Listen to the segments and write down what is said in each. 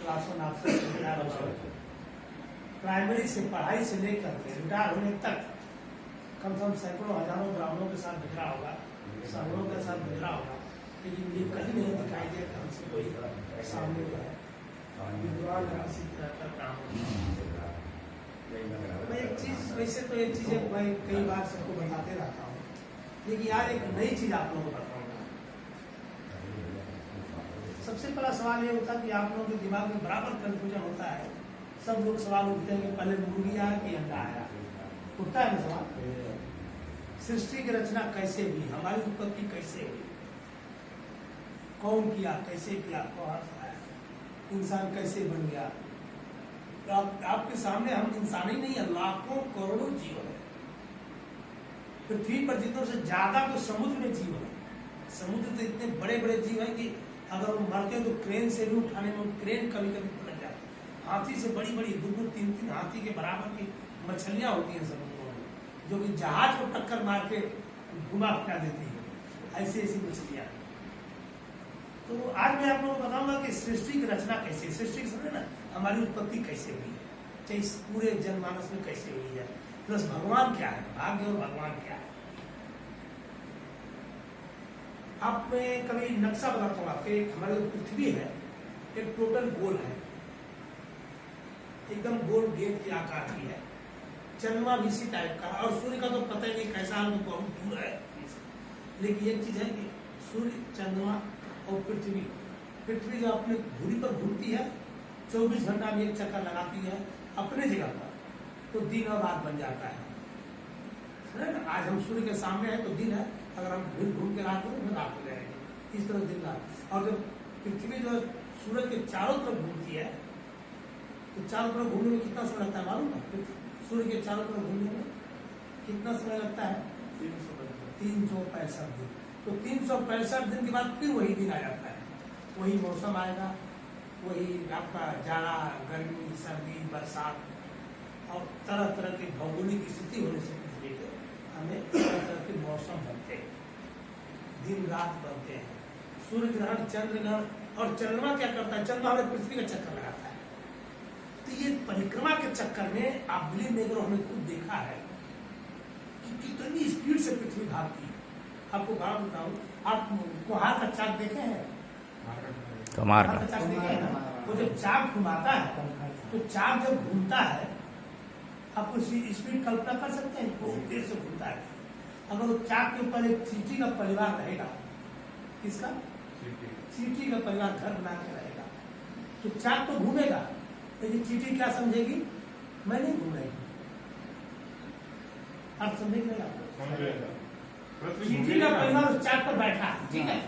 क्लासों नाम से प्राइमरी से पढ़ाई से लेकर रिटायर होने तक कम से कम सैकड़ों हजारों ब्राह्मणों के साथ गुजरा होगा, सैकड़ों के साथ गुजरा होगा, लेकिन ये कहीं नहीं दिखाई दिया कि हमसे कोई सामने जो है विद्वान राशि मैं एक चीज वैसे तो एक चीज मैं कई बार सबको बताते रहता हूँ, लेकिन यार एक नई चीज आप लोगों को बताऊंगा। सबसे पहला सवाल ये होता है कि आप लोगों के दिमाग में बराबर कंफ्यूजन होता है, सब लोग सवाल उठते हैं कि पहले मुर्गी आया कि अंडा आया, उठता है ना सवाल। सृष्टि की रचना कैसे हुई, हमारी उत्पत्ति कैसे हुई, कौन किया, कैसे किया, कहाँ से आया, इंसान कैसे बन गया। तो आपके सामने हम इंसान ही नहीं है, लाखों करोड़ों जीव है पृथ्वी पर, जितनों से ज्यादा तो समुद्र में जीव है। समुद्र तो इतने बड़े बड़े जीव है कि अगर वो मरते हैं तो क्रेन से भी उठाने में क्रेन कभी कभी पलट जाती है। हाथी से बड़ी बड़ी 2-2, 3-3 हाथी के बराबर की मछलियां होती हैं समुद्रों में, जो कि जहाज को टक्कर मार के घुमा फिरा देती है, ऐसी ऐसी मछलियां। तो आज मैं आप लोगों को बताऊंगा कि सृष्टि की रचना कैसे, सृष्टि समझे ना, हमारी उत्पत्ति कैसे हुई है, चाहे इस पूरे जनमानस में कैसे हुई है, प्लस भगवान क्या है, भाग्य और भगवान क्या है। आप मैं कभी नक्शा बताता हूँ आपके, हमारी जो पृथ्वी है एक टोटल गोल है, एकदम गोल गेट के आकार की है, चंद्रमा भी इसी टाइप का, और सूर्य का तो पता ही नहीं कैसा, हमको बहुत दूर है। लेकिन एक चीज है कि सूर्य, चंद्रमा और पृथ्वी जो अपने धुरी पर घूमती है, 24 घंटा में एक चक्कर लगाती है अपने जगह पर, तो दिन और रात बन जाता है ना। आज हम सूर्य के सामने हैं तो दिन है, अगर हम घूम के रात हो तो रात हो जाएगी, इस तरह दिन रात। और जब पृथ्वी जो सूरज के चारों तरफ घूमती है, तो चारों तरफ घूमने में कितना समय लगता है मालूम है? सूर्य के चारों तरफ घूमने में कितना समय लगता है? 365 दिन। तो 365 दिन के बाद फिर वही दिन आ जाता है, वही मौसम आएगा, वही आपका जाड़ा, गर्मी, सर्दी, बरसात, और तरह तरह की भौगोलिक स्थिति होने से पृथ्वी के हमें तरह तरह के मौसम बनते हैं, दिन रात बनते हैं, सूर्य ग्रहण, चंद्र ग्रहण। और चंद्रमा क्या करता है? चंद्रमा हमें पृथ्वी का चक्कर लगाता है। तो ये परिक्रमा के चक्कर में आप बिलीव नहीं करो, हमने खुद देखा है कि कितनी स्पीड से पृथ्वी भागती है। आपको बात बताऊं, आप कुहार का चाक देखे हैं? कमार का चाक देखे हैं ना? वो जब चाक घुमाता है तो चाक जब घूमता है, आप उसकी स्पीड कल्पना कर सकते हैं, बहुत देर से घूमता है। अगर वो चाक के ऊपर एक चींटी का परिवार रहेगा, किसका? चींटी का परिवार घर बना के रहेगा, तो चाक तो घूमेगा, लेकिन चींटी क्या समझेगी? मैं नहीं घूम रही। आप समझेंगे आपको? चींटी का परिवार उस चाक पर बैठा है, ठीक है,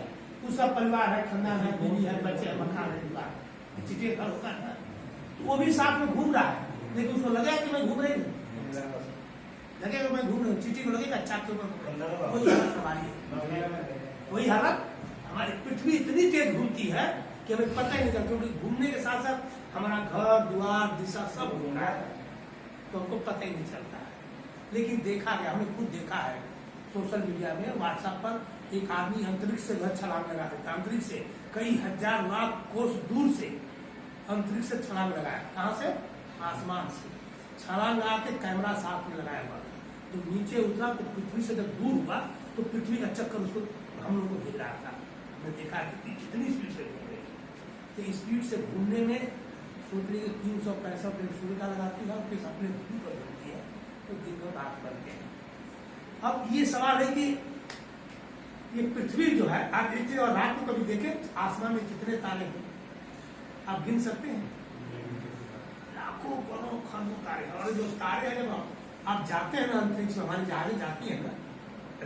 उसका परिवार है, खानदान है, बीवी है, बच्चे है, मकान है, चींटी का घर होता है, तो वो भी साथ में घूम रहा है, लेकिन उसको लगेगा कि मैं घूम रही हूँ, लगेगा मैं घूम रही हूँ, चींटी को लगेगा चाक के ऊपर। वही हालत हमारी, वही हालत हमारी। पृथ्वी इतनी तेज घूमती है कि हमें पता ही नहीं चलता, क्योंकि घूमने के साथ साथ हमारा घर द्वार दिशा सब घूम रहा है, तो हमको पता ही नहीं चलता है। लेकिन देखा गया, हमने खुद देखा है सोशल मीडिया में, व्हाट्सएप पर, एक आदमी अंतरिक्ष से घर छलांग लगा देता है, अंतरिक्ष से कई हजार लाख कोस दूर से अंतरिक्ष से छलांग लगाया। कहाँ से? आसमान से छलांग लगा के कैमरा साथ में लगाया हुआ, तो नीचे उतरा तो पृथ्वी से जब दूर हुआ तो पृथ्वी का चक्कर उसको हम लोग को भेज रहा था। हमने देखा कि कितनी स्पीड से घूम रही है। तो स्पीड से घूमने में सूर्य के 365 दिन सूर्य का लगाती है, फिर अपने धुरी पर घूमती है, तो दिन और रात बनते हैं। अब ये सवाल है कि ये पृथ्वी जो है, आप देखते और रात को कभी देखे आसमान में कितने तारे हैं? आप गिन सकते हैं? लाखों करोड़ों खरबों तारे। और जो तारे हैं, जब आप जाते हैं ना अंतरिक्ष में, हमारी जहाजें जाती है ना,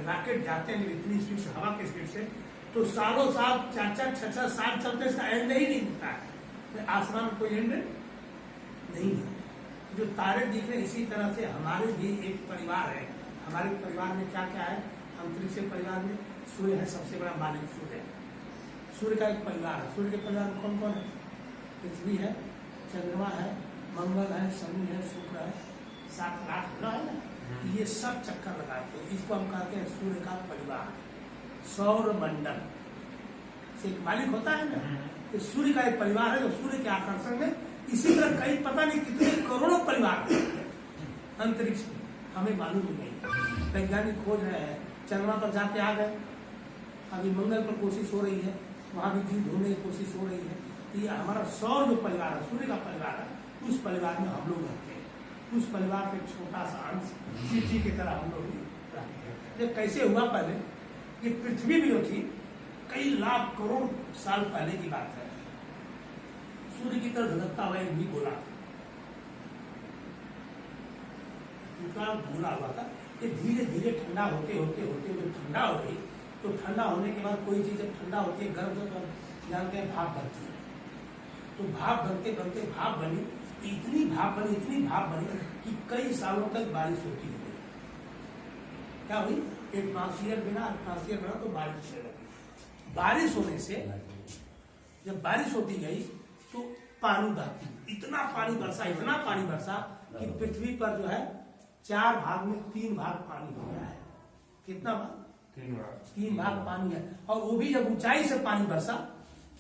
रॉकेट जाते हैं इतनी स्पीड से, हवा की स्पीड से, तो सालों साल 4-4, 6-6 साल चलते, इसका एंड ही नहीं होता है। आसमान में कोई एंड नहीं है। जो तारे दिख रहे हैं, इसी तरह से हमारे भी एक परिवार है। हमारे परिवार में क्या क्या है? अंतरिक्ष परिवार में सूर्य है सबसे बड़ा मालिक, सूर्य। सूर्य का एक परिवार है। सूर्य के परिवार में कौन कौन है? पृथ्वी है, चंद्रमा है, मंगल है, शनि है, शुक्र है, 7-8 ग्रह है ना, ये सब चक्कर लगाते हैं। इसको हम कहते हैं सूर्य का परिवार, सौर मंडल से एक मालिक होता है ना, कि सूर्य का एक परिवार है जो सूर्य के आकर्षण में, इसी तरह कई पता नहीं कितने करोड़ों परिवार है अंतरिक्ष में, हमें मालूम ही नहीं। वैज्ञानिक खोज रहे हैं, चंद्रमा पर जाके आ गए, अभी मंगल पर कोशिश हो रही है, वहां भी जीव ढूंढने की कोशिश हो रही है। तो ये हमारा सौर जो परिवार है, सूर्य का परिवार है, उस परिवार में हम लोग रहते हैं। उस परिवार का एक छोटा सा अंश चींटी की तरह हम लोग भी रहते हैं। ये कैसे हुआ? पहले ये पृथ्वी भी जो थी कई लाख करोड़ साल पहले की बात है, सूर्य की तरफ धधकता हुआ एक भी गोला था, गोला हुआ था। ये धीरे धीरे ठंडा होते होते होते हुए ठंडा हो गई। तो ठंडा होने के बाद कोई चीज जब ठंडा होती है, गर्म से गर्म जानते हैं भाप बनती है। तो भाप बनते बनते भाप बनी, इतनी भाप बनी कि कई सालों तक बारिश होती हुई। क्या हुई? एटमॉस्फेयर बना तो बारिश होने लगी। बारिश होने से जब बारिश होती गई तो पानी बरसा, इतना पानी बरसा कि पृथ्वी पर जो है 4 भाग में 3 भाग पानी हो गया है। कितना भाग? 3 भाग पानी है। और वो भी जब ऊंचाई से पानी बरसा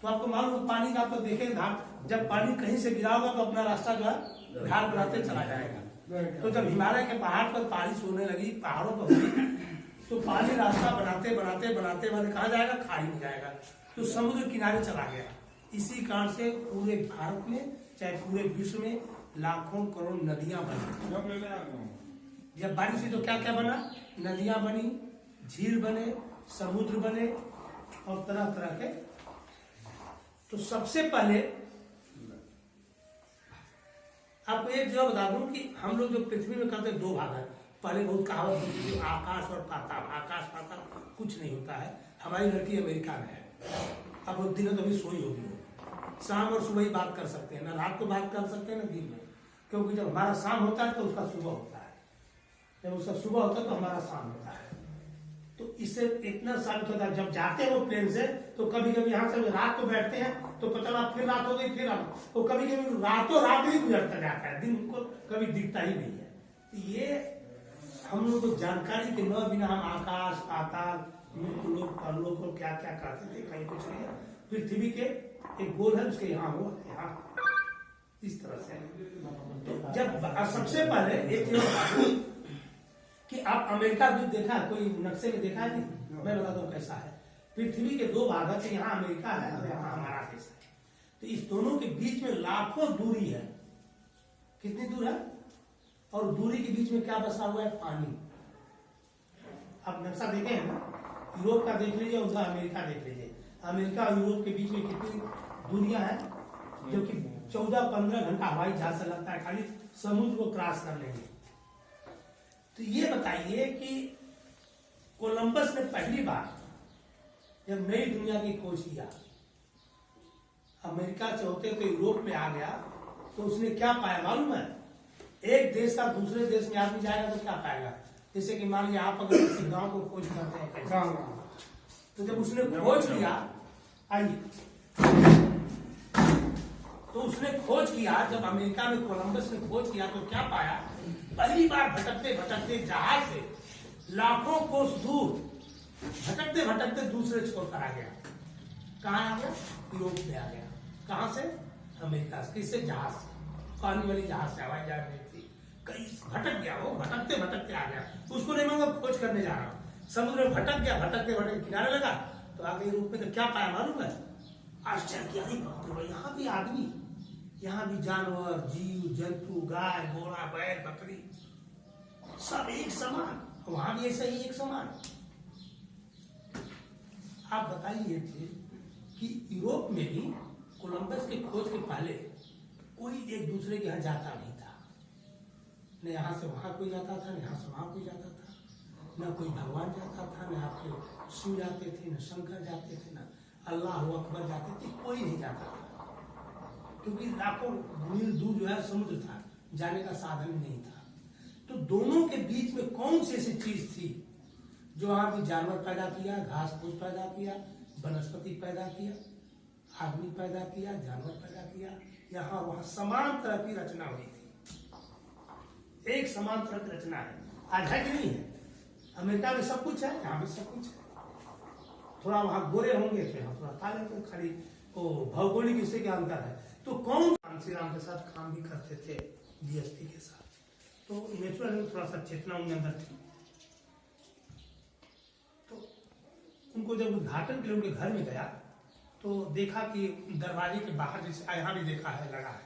तो आपको मालूम, पानी का आपको देखें धार, जब पानी कहीं से गिरा होगा तो अपना रास्ता जो है धार बनाते चला जाएगा। तो जब हिमालय के पहाड़ पर बारिश होने लगी, पहाड़ों पर हुई, तो पानी रास्ता बनाते कहा जाएगा? खाड़ी में जाएगा, तो समुद्र किनारे चला गया। इसी कारण से पूरे भारत में चाहे पूरे विश्व में लाखों करोड़ नदियां बनी। जब बारिश हुई तो क्या क्या बना? नदियां बनी, झील बने, समुद्र बने और तरह तरह के। तो सबसे पहले आपको एक जगह बता दूं कि हम लोग जो पृथ्वी में करते 2 भाग है। पहले बहुत कहावत होती थी आकाश और पाताल, आकाश पाताल कुछ नहीं होता है। हमारी लड़की अमेरिका में है, अब उस दिन कभी सोई होगी, शाम और सुबह ही बात कर सकते हैं, ना रात को बात कर सकते हैं ना दिन में, क्योंकि जब हमारा शाम होता है तो उसका सुबह होता है, जब उसका सुबह होता है तो हमारा शाम होता है। तो इससे इतना साबित होता है, जब जाते हैं वो प्लेन से तो कभी कभी यहाँ से रात को बैठते हैं तो पता लगा फिर रात हो गई, फिर तो कभी कभी रातों रात ही गुजरता जाता है, दिन को कभी दिखता ही नहीं है। तो ये हम लोग को जानकारी के न बिना हम आकाश पाताल लोग परलोक को क्या क्या कहते थे, कहीं कुछ नहीं है। पृथ्वी के एक गोल है, उसके यहाँ हो यहाँ इस तरह से। तो जब सबसे पहले एक कि आप अमेरिका भी देखा, कोई नक्शे में देखा है? नहीं, मैं बताता हूँ कैसा है। पृथ्वी के 2 भाग है, यहाँ अमेरिका है और यहाँ हमारा देश है। तो इस दोनों के बीच में लाखों दूरी है। कितनी दूर है? और दूरी के बीच में क्या बसा हुआ है? पानी। आप नक्शा देखे हैं ना, यूरोप का देख लीजिए, उधर अमेरिका देख लीजिए। अमेरिका और यूरोप के बीच में कितनी दूरियां हैं, जो कि 14-15 घंटा हवाई जहाज से लगता है खाली समुद्र को क्रॉस कर लेंगे। तो ये बताइए कि कोलंबस ने पहली बार जब नई दुनिया की खोज किया, अमेरिका से होते तो यूरोप में आ गया, तो उसने क्या पाया मालूम है? एक देश का दूसरे देश में आदमी जाएगा तो क्या पाएगा? जैसे कि मान लीजिए आप अगर किसी गांव को खोज करते हैं कैसे, तो जब उसने खोज किया, आइए, तो उसने खोज किया, जब अमेरिका में कोलंबस ने खोज किया तो क्या पाया? पहली बार भटकते भटकते जहाज से लाखों कोस दूर भटकते भटकते दूसरे छोर पर आ गया। कहाँ आ गया? यूरोप में आ गया। कहाँ से? अमेरिका से। किससे? जहाज से, पानी वाली जहाज से, हवाई जहाज नहीं थी, कहीं भटक गया। वो भटकते भटकते आ गया, उसको नहीं मांगा खोज करने जा रहा हूं, समुद्र में भटक गया, भटकते भटकते किनारे लगा तो आगे यूरोप में तो क्या पाया मालूम है? आश्चर्य किया, यहाँ भी आदमी, यहाँ भी जानवर, जीव जंतु, गाय घोड़ा बैल बकरी सब एक समान, वहां भी ऐसा ही एक समान। आप बताइए थे कि यूरोप में भी कोलंबस के खोज के पहले कोई एक दूसरे के यहाँ जाता नहीं था, न यहाँ से वहां कोई जाता था, न यहाँ से वहां कोई जाता था, न कोई भगवान जाता था, न आपके शिव जाते थे, न शंकर जाते थे, न अल्लाह अकबर जाते थे, कोई नहीं जाता था, क्योंकि लाखों मील दूर जो है समुद्र था, जाने का साधन नहीं था। तो दोनों के बीच में कौन सी ऐसी चीज थी जो वहां भी जानवर पैदा किया, घास फूस पैदा किया, वनस्पति पैदा किया, आदमी पैदा किया, जानवर पैदा किया, यहाँ वहां समान तरह की रचना हुई थी, एक समान तरह की रचना है। आज है कि नहीं है? अमेरिका में सब कुछ है, यहाँ भी सब कुछ है, थोड़ा वहां गोरे होंगे तो यहाँ थोड़ा काले होंगे, खाली वो भौगोलिक इससे क्या अंतर है। तो कौन श्री राम के साथ काम भी करते थे डीएसपी के साथ, तो नेचुरल थोड़ा सा चेतना उनके अंदर थी। तो उनको जब उद्घाटन के लिए उनके घर में गया तो देखा कि दरवाजे के बाहर, जैसे यहाँ भी देखा है लगा है,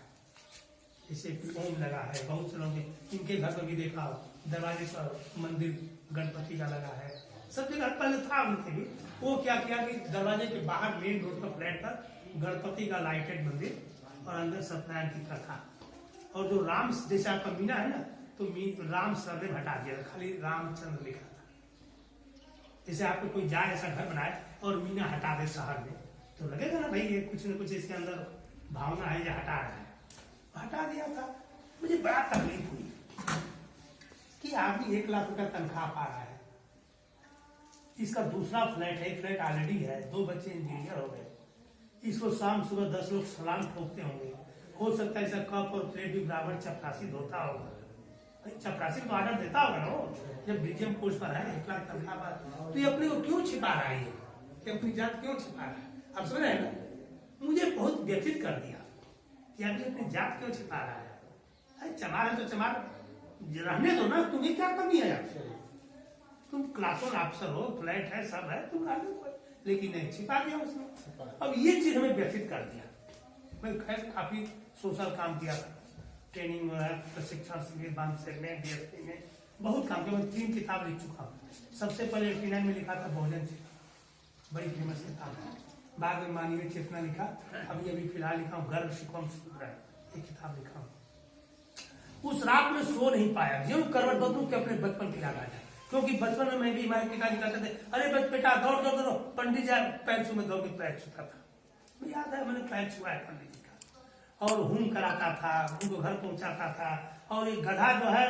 जैसे ओम लगा है, बहुत से लोग इनके घर में भी देखा दरवाजे पर मंदिर गणपति का लगा है, सब जगह पहले था उनके भी। वो क्या किया कि दरवाजे के बाहर मेन रोड पर फ्लैट पर गणपति का लाइटेड मंदिर और अंदर सत्यनारायण की कथा, और जो राम जैसे आपका मीना है ना, तो राम सर ने हटा दिया, खाली रामचंद्र लिखा था। जैसे आपको कोई जाए ऐसा घर बनाए और मीना हटा दे शहर में, तो लगेगा ना भाई ये कुछ न कुछ इसके अंदर भावना है, ये हटा रहा है। हटा दिया था। मुझे बड़ा तकलीफ हुई कि आदमी 1 लाख रुपया तनख्वाह पा रहा है, इसका दूसरा फ्लैट है, फ्लैट ऑलरेडी है, 2 बच्चे इंजीनियर हो गए, इसको शाम सुबह 10 लोग सलाम ठोकते होंगे, हो सकता है ऐसा कप और प्लेट भी बराबर चपरासी धोता होगा, चपरासी को ऑर्डर देता होगा ना वो, जब बीजीएम पोस्ट पर है 1 लाख तनख्वाह पर, तो ये अपने को क्यों छिपा रहा है, ये अपनी जात क्यों छिपा रहा है। आप समझ रहे हैं ना, मुझे बहुत व्यथित कर दिया कि आदमी अपनी जात क्यों छिपा रहा है। अरे चमार है तो चमार रहने दो ना, तुम्हें क्या कमी है आपसे, तुम क्लास 1 ऑफिसर हो, फ्लैट है, सब है, तुम रहने दो, लेकिन नहीं, छिपा दिया उसने। अब ये चीज हमें व्यथित कर दिया। मैं खैर काफी सोशल काम किया था, ट्रेनिंग प्रशिक्षण शिविर, बांध सेगमेंट, डीएसपी में बहुत काम किया। मैं 3 किताब लिख चुका हूँ। सबसे पहले 89 में लिखा था बहुजन चेतना, बड़ी फेमस किताब है। बाद में मानवीय चेतना लिखा, अभी फिलहाल लिखा हूँ गर्व शिकम सूत्र है, एक किताब लिखा हूँ। उस रात में सो नहीं पाया, जो करवट बदलूं कि अपने बचपन की याद आ जाए, क्योंकि बचपन में मैं भी, हमारे पिताजी कहते थे, अरे बेटा दौड़ दौड़ दौड़ो, पंडित जी पैर छू में दौड़ के पैर छूता था। मुझे याद है मैंने पैर छुआ है पंडित जी का, और हुम कराता था, उनको घर पहुंचाता था, और एक गधा जो है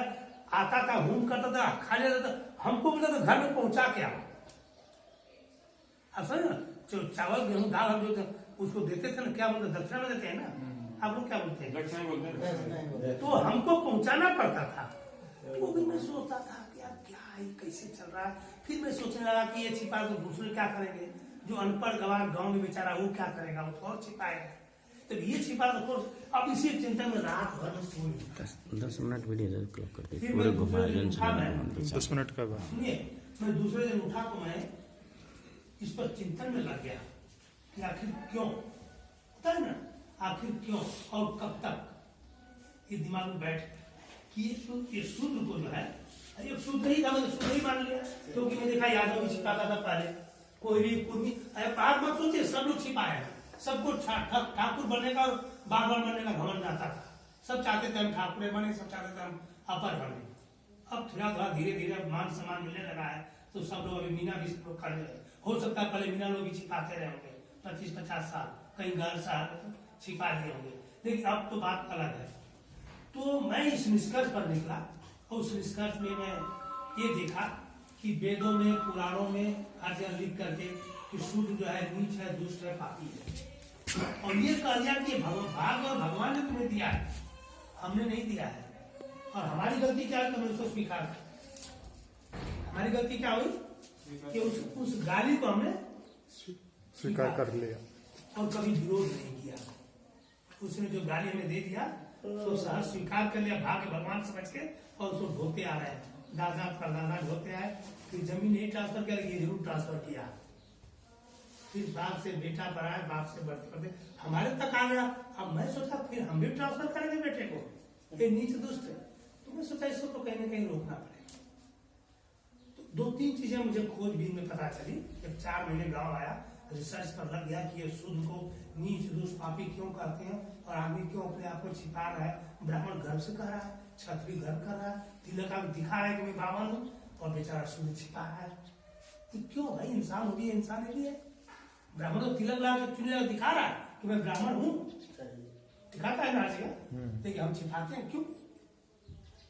आता था, हुम करता था, खा लेता था, हमको बोलता था घर में पहुंचा के आओ। अब समझ, चावल गेहूं दाल हम जो उसको देते थे ना, क्या बोलते, दक्षिणा में देते हैं ना, आप लोग क्या बोलते हैं, दक्षिणा बोलते हैं, तो हमको पहुंचाना पड़ता था। तो भी मैं सोचता था कि यार क्या है, कैसे चल रहा है। फिर मैं सोचने लगा कि ये छिपा तो दूसरे क्या करेंगे, जो अनपढ़ गवार गांव में बेचारा वो क्या करेगा, वो तो और छिपाएगा, तो ये छिपा तो अब इसी चिंता में रात भर में सोई। 10 मिनट वीडियो क्लिक करते फिर पूरे मैं दूसरे दिन घुमा उठा, मैं 10 मिनट का बाद सुनिए, मैं दूसरे दिन उठा तो मैं इस पर चिंतन में लग गया कि आखिर क्यों होता है ना, आखिर क्यों और कब तक ये दिमाग में बैठ कि ये सूत्र को जो है, ये सूत्र ही था, मैंने सूत्र ही मान लिया, क्योंकि मैं देखा यादव भी छिपाता था पहले, कोई कुर्मी, बात मत सोचिए, सब लोग छिपाए हैं, सबको ठाकुर बनने का और बाबर बनने का घमंड आता था, सब चाहते थे हम ठाकुर बने, सब चाहते थे हम अपर बने। अब थोड़ा धीरे धीरे मान सम्मान मिलने लगा है, तो सब लोग अभी मीना भी सब लोग खड़े हैं। हो सकता है पहले मीना लोग भी छिपाते रहे होंगे 25-50 साल, कहीं घर साहब छिपा दिए होंगे, लेकिन अब तो बात अलग है। तो मैं इस निष्कर्ष पर निकला, और उस निष्कर्ष में मैं ये देखा कि वेदों में, पुराणों में हर जगह लिख करके कि शूद्र जो है नीच है, दुष्ट है, पापी है, और ये कह दिया कि भाग और भगवान ने तुम्हें दिया है, हमने नहीं दिया है। और हमारी गलती क्या है, तो हमने उसको स्वीकार किया। हमारी गलती क्या हुई कि उस गाली को हमने स्वीकार कर लिया और कभी विरोध नहीं किया। उसने जो गाली हमें दे दिया तो सहज स्वीकार कर लिया, भाग्य भगवान समझ के, और उसको ढोते आ रहे हैं, दादा परदादा ढोते आए। फिर जमीन नहीं ट्रांसफर किया, ये जरूर ट्रांसफर किया। फिर बाप से बेटा पर आया, बाप से बढ़ते बढ़ते हमारे तक आ गया। अब मैं सोचा फिर हम भी ट्रांसफर करेंगे बेटे को, ये नीच दुष्ट है, तो मैं सोचा इसको तो कहीं ना कहीं रोकना पड़ेगा। तो 2-3 चीजें मुझे खोजबीन में पता चली। जब 4 महीने गांव आया, रिसर्च पर लग गया कि ये शुद्ध को नीच दुष्ट पापी क्यों करते हैं, और आदमी क्यों अपने आप को छिपा रहा है। ब्राह्मण गर्व से कर रहा है, क्षत्रिय गर्व कर रहा है, तिलक दिखा रहा है कि मैं ब्राह्मण हूँ, और बेचारा शुद्ध छिपा रहा है। तो क्यों भाई, इंसान हो भी इंसान ही है। ब्राह्मण को तिलक ला के चुने दिखा रहा है कि मैं ब्राह्मण हूँ, दिखाता है ना जगह, लेकिन हम छिपाते हैं क्यों?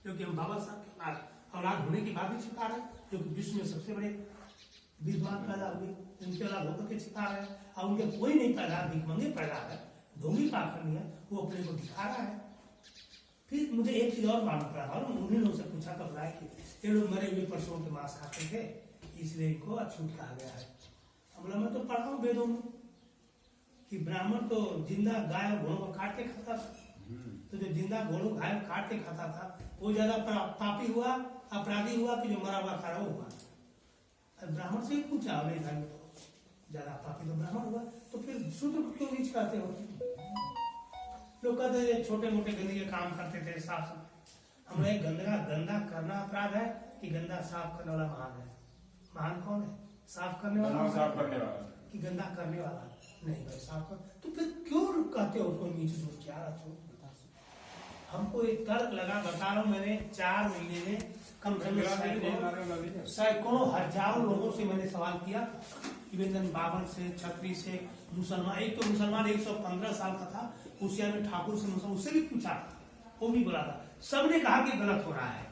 क्योंकि हम बाबा साहब के औलाद होने के बाद भी छिपा रहे हैं, जो कि विश्व में सबसे बड़े विद्वान पैदा हुए, उनके औलाद होकर के छिपा रहे हैं। और उनके कोई नहीं पैदा, भिखमंगे पैदा है, ढोंगी पाखंडी है, वो अपने को दिखा रहा है। फिर मुझे एक चीज और मालूम पड़ा, और उन्हीं लोगों से पूछा तब रहा कि ये लोग मरे हुए पशुओं के मांस खाते थे, इसलिए इनको अछूत कहा गया है। बोला मैं तो पढ़ा हूँ वेदों में कि ब्राह्मण तो जिंदा गाय और घोड़ों को काट के खाता था, तो जो जिंदा घोड़ों गाय काट के खाता था वो ज्यादा पापी हुआ, अपराधी हुआ कि जो मरा हुआ खड़ा हुआ। ब्राह्मण से ही पूछा हमें तो ज्यादा पापी तो ब्राह्मण हुआ, तो फिर शूद्र को क्यों नीच कहते हो? लोग कहते थे छोटे मोटे गंदगी के काम करते थे, साफ सफाई। हमें गंदा करना अपराध है कि गंदा साफ करने वाला महान है? महान कौन है? साफ करने वाला, साफ करने वाला कि गंदा करने वाला? नहीं भाई, साफ कर। तो फिर क्यों कहते हो उसको नीच दोष? क्या रखो? हमको एक तर्क लगा, बता रहा हूँ, मैंने 4 महीने में कम से कम सैकड़ों हजारों लोगों से मैंने सवाल किया, इवेंदन बाबर से, छत्री से, मुसलमान। एक तो मुसलमान 115 साल का था, उसिया में ठाकुर से मुसलमान, उससे भी पूछा, वो भी बोला था। सबने कहा कि गलत हो रहा है।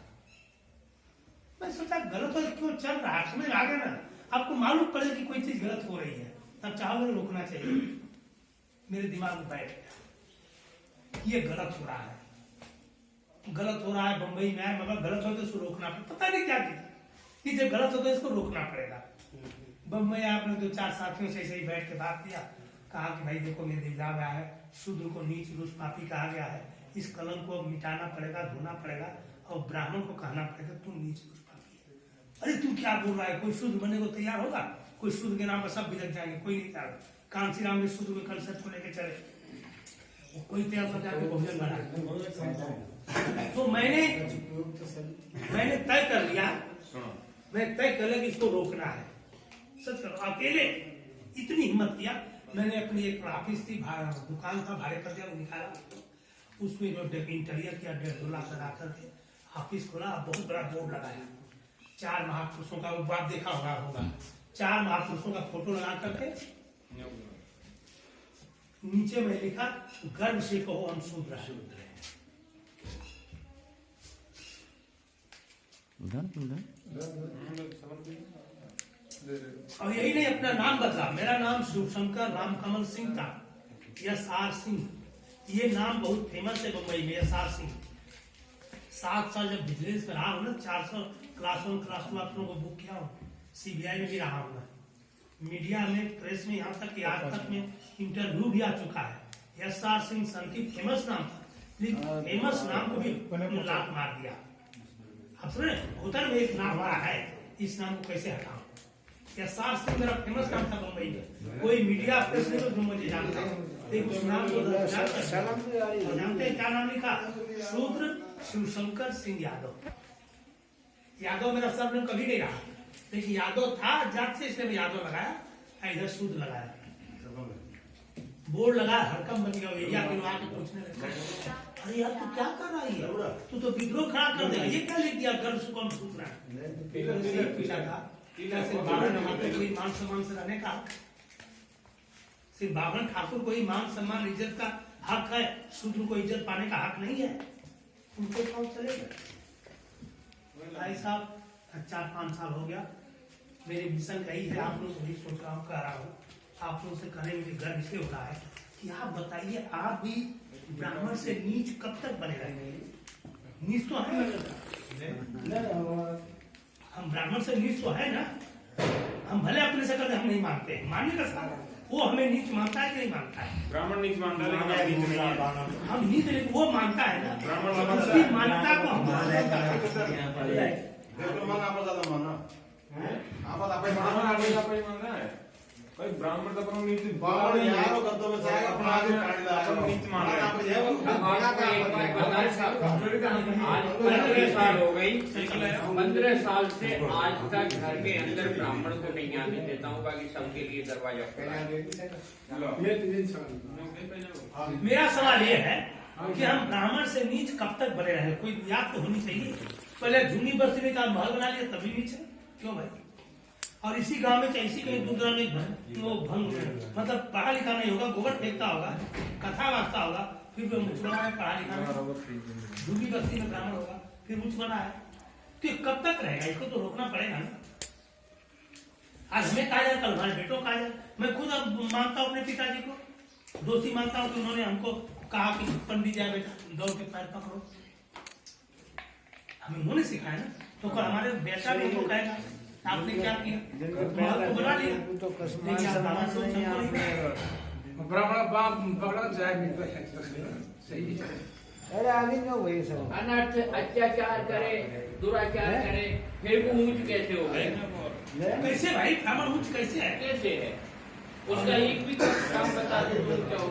मैं सोचा गलत हो क्यों चल रहा है, समझ आ गया ना? आपको मालूम पड़े कि कोई चीज गलत हो रही है, तब चाहो रोकना चाहिए। मेरे दिमाग में बैठ गया ये गलत हो रहा है, गलत हो रहा है। बंबई में आए, मगर गलत हो तो इसको रोकना, पता नहीं क्या किया कि जब गलत हो तो इसको रोकना पड़ेगा। बंबई आपने 2-4 साथियों से ऐसे ही बैठ के बात किया, कहा कि भाई देखो मेरे दिमाग में आया है, शूद्र को नीच रुष पापी कहा गया है, इस कलम को मिटाना पड़ेगा, धोना पड़ेगा, और ब्राह्मण को कहना पड़ेगा तुम नीच रुष पापी है। अरे तू क्या बोल रहा है? कोई शूद्र बनने को तैयार होगा? कोई शूद्र के नाम पर सब बिलक जाएंगे, कोई नहीं तैयार। कांसीराम में शूद्र में कंसेप्ट को लेकर चले, कोई तैयार हो जाके भोजन बना। तो मैंने तय कर लिया, मैं तय कर लिया कि इसको रोकना है। सच करो, अकेले इतनी हिम्मत किया। मैंने अपनी एक ऑफिस थी, दुकान था, भाड़े पर दिया, निकाला, उसमें जो इंटीरियर किया 1.5-2 लाख लगा करके ऑफिस खोला, बहुत बड़ा बोर्ड लगाया, 4 महापुरुषों का, वो बात देखा होगा 4 महापुरुषों का फोटो लगा करके नीचे में लिखा, गर्व से कहो हम शूद्र हैं। और यही नहीं, अपना नाम बदला। मेरा नाम शिवशंकर रामकमल सिंह था, SR सिंह। ये नाम बहुत फेमस है मुंबई में, SR सिंह। 7 साल जब बिजनेस में रहा हूँ ना, 400 क्लास 1 क्लास 2 आप लोगों को बुक किया हूँ, CBI में भी रहा हूँ मैं, मीडिया में, प्रेस में, यहाँ तक कि आज तक में इंटरव्यू भी आ चुका है। SR सिंह सन की फेमस नाम था, लेकिन फेमस नाम को भी लात मार दिया। अब सुने, होता है एक नाम हमारा है, इस नाम को कैसे हटाऊं? SR सिंह मेरा फेमस नाम था मुंबई में, कोई मीडिया प्रेस नहीं जो मुझे जानता, लेकिन उस नाम को जानते हैं क्या नाम लिखा? शूद्र शिवशंकर सिंह यादव। यादव मेरा सरनेम कभी नहीं रहा, लेकिन यादव था जात से, इसलिए मैं यादव लगाया, इधर शूद्र लगाया। बोर्ड लगा, हड़कम बन गया, एरिया के लोग आके पूछने लगे, अरे यार तू क्या कर रही है, तू तो विद्रोह खड़ा कर देगा, ये क्या लिख दिया गर्व से कौन पूछ रहा है? पूछा था सिर्फ बावन ठाकुर को ही मान सम्मान से रहने का, सिर्फ बावन ठाकुर को ही मान सम्मान इज्जत का हक है, शूद्र को इज्जत पाने का हक नहीं है। उनको कौन चलेगा? भाई साहब 4-5 साल हो गया, मेरी मिशन यही है, आप लोग भी सोच रहा हूँ, कह रहा हूँ, आप लोग से कहने में गर्व इसलिए हो रहा है कि आप बताइए, आप भी ब्राह्मण से नीच कब तक बने रहेंगे? नीच तो है, हम ब्राह्मण से नीच तो है ना। हम भले अपने से कहते हम नहीं मानते हैं, मानने का साथ वो हमें नीच मानता है कि नहीं मानता है? ब्राह्मण नीच मानता है, लेकिन नीच नहीं है। हम नीच, लेकिन वो मानता है ना, ब्राह्मण उसकी मान्यता को हम कोई ब्राह्मण तो अपना नीच बावण यारो करतो में साहब अपना आगे काट ला, अपना नीच मान रहा है। 15 साल हो गई, 15 साल से आज तक घर के अंदर ब्राह्मण को नहीं आने देता हूँ, बाकी सबके लिए दरवाजा खुला है। मेरा सवाल ये है कि हम ब्राह्मण से नीच कब तक बने रहे? कोई याद तो होनी चाहिए। पहले झुंगी बस्ती में का महल बना लिया, तभी नीच है क्यों भाई? और इसी गांव में ऐसी कहीं दूसरा में वो भंग, मतलब पढ़ा लिखा नहीं होगा, गोबर फेंकता होगा, कथा वाचता होगा, फिर वो मुझ बना है, पढ़ा लिखा नहीं, झुंगी बस्ती में ब्राह्मण होगा, फिर मुझ बना है, तो ये कब तक रहेगा? इसको तो रोकना पड़ेगा ना। आज हमें कहा जाए, कल हमारे बेटों कहा जाए। मैं खुद अब मानता हूँ अपने पिताजी को, दोस्ती मानता हूँ कि उन्होंने हमको कहा कि पंडित जाए बेटा दौड़ के पैर पकड़ो, हमें उन्होंने सिखाया ना। तो कल हमारे बेटा भी हमको कहेगा आपने क्या किया, महल तो बना लिया, लेकिन आप ब्राह्मण से ब्राह्मण बाप पकड़ा जाए मिलता सही है। अरे आगे क्यों वही सब अनर्थ अत्याचार करे, दुराचार करे, फिर वो ऊंच कैसे हो गए? कैसे भाई ब्राह्मण उच्च कैसे है? कैसे है? उसका एक भी काम बता दो तो क्या हो?